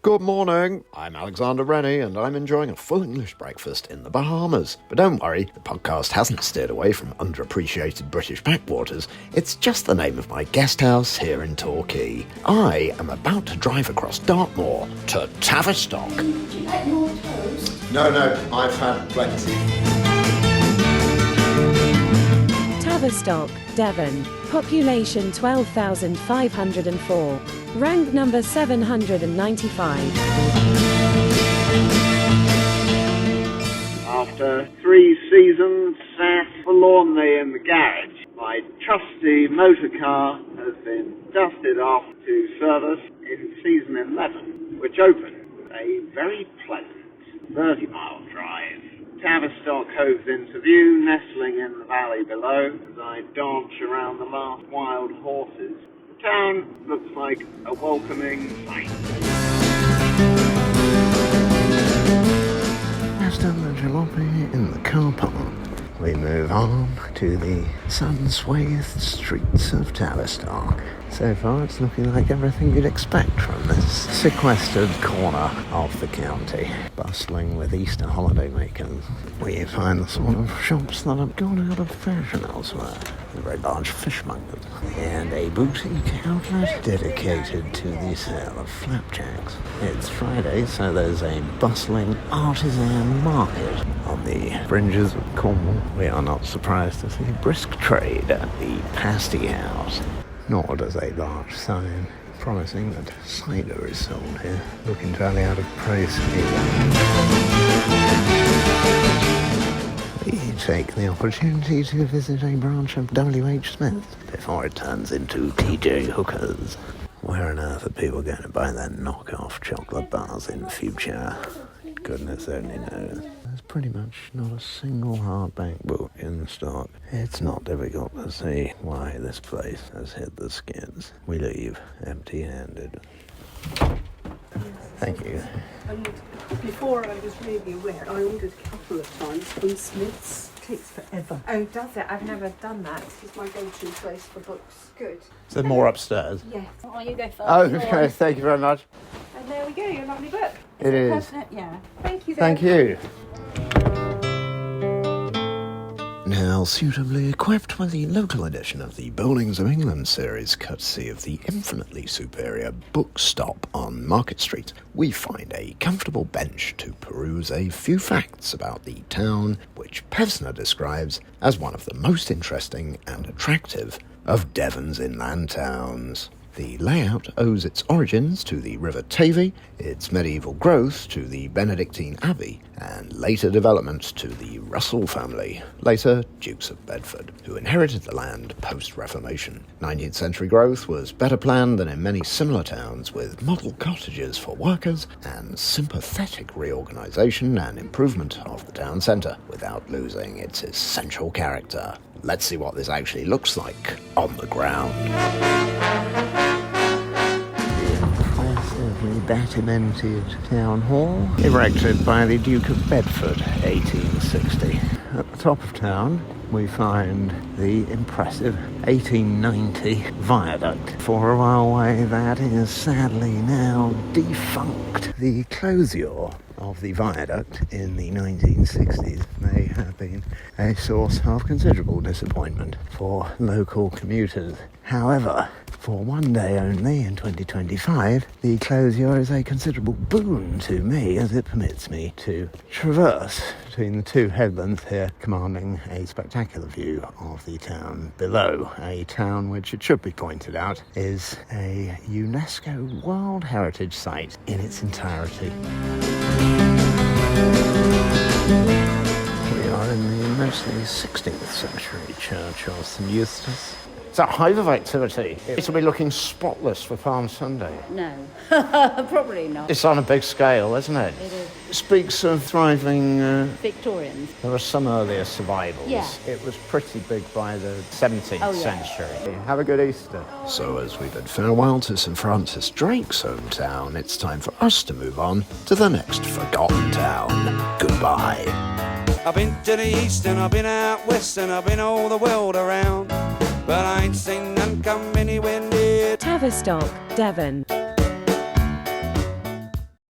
Good morning, I'm Alexander Rennie and I'm enjoying a full English breakfast in the Bahamas. But don't worry, the podcast hasn't steered away from underappreciated British backwaters. It's just the name of my guest house here in Torquay. I am about to drive across Dartmoor to Tavistock. Do you like more toast? No, I've had plenty. Tavistock, Devon, population 12,504, rank number 795. After 3 seasons sat forlornly in the garage, my trusty motor car has been dusted off to service in season 11, which opened a very pleasant 30-mile drive. Tavistock hoves into view, nestling in the valley below, as I dodge around the last wild horses. The town looks like a welcoming sight. Past the jalopy in the car park, we move on to the sun-swathed streets of Tavistock. So far, it's looking like everything you'd expect from this sequestered corner of the county. Bustling with Easter holidaymakers, we find the sort of shops that have gone out of fashion elsewhere. A very large fishmonger and a boutique outlet dedicated to the sale of flapjacks. It's Friday, so there's a bustling artisan market on the fringes of Cornwall. We are not surprised to see brisk trade at the pasty house. Nor does a large sign promising that cider is sold here look entirely out of place either. We take the opportunity to visit a branch of W.H. Smith before it turns into T.J. Hooker's. Where on earth are people going to buy their knockoff chocolate bars in future? Goodness only knows. There's pretty much not a single hardback book in stock. It's not difficult to see why this place has hit the skids. We leave empty-handed. Thank you. And before I was really aware, I ordered a couple of times from Smith's. Takes forever. Oh, does it? I've never done that. It's my go-to place for books. Good. Is there more upstairs? Yeah. Oh, you go first. Oh, okay. Thank you very much. And there we go, your lovely book. It is. Pevsner? Yeah. Thank you. Thank you. Now suitably equipped with the local edition of the Buildings of England series, courtesy of the infinitely superior Book Stop on Market Street, we find a comfortable bench to peruse a few facts about the town, which Pevsner describes as one of the most interesting and attractive of Devon's inland towns. The layout owes its origins to the River Tavy, its medieval growth to the Benedictine Abbey, and later development to the Russell family, later Dukes of Bedford, who inherited the land post-Reformation. 19th century growth was better planned than in many similar towns, with model cottages for workers and sympathetic reorganisation and improvement of the town centre, without losing its essential character. Let's see what this actually looks like on the ground. Battlemented town hall, erected by the Duke of Bedford, 1860. At the top of town, we find the impressive 1890 viaduct. For a railway that is sadly now defunct. The closure of the viaduct in the 1960s may have been a source of considerable disappointment for local commuters. However, for one day only in 2025, the closure is a considerable boon to me as it permits me to traverse between the two headlands here, commanding a spectacular view of the town below. A town which, it should be pointed out, is a UNESCO World Heritage Site in its entirety. We are in the mostly 16th century church of St Eustachius. It's a hive of activity. It'll be looking spotless for Palm Sunday. No, probably not. It's on a big scale, isn't it? It is. It speaks of thriving... Victorians. There are some earlier survivals. Yeah. It was pretty big by the 17th century. Have a good Easter. So as we bid farewell to St Francis Drake's hometown, it's time for us to move on to the next forgotten town. Goodbye. I've been to the east and I've been out west and I've been all the world around, but I ain't seen none come anywhere near Tavistock, Devon.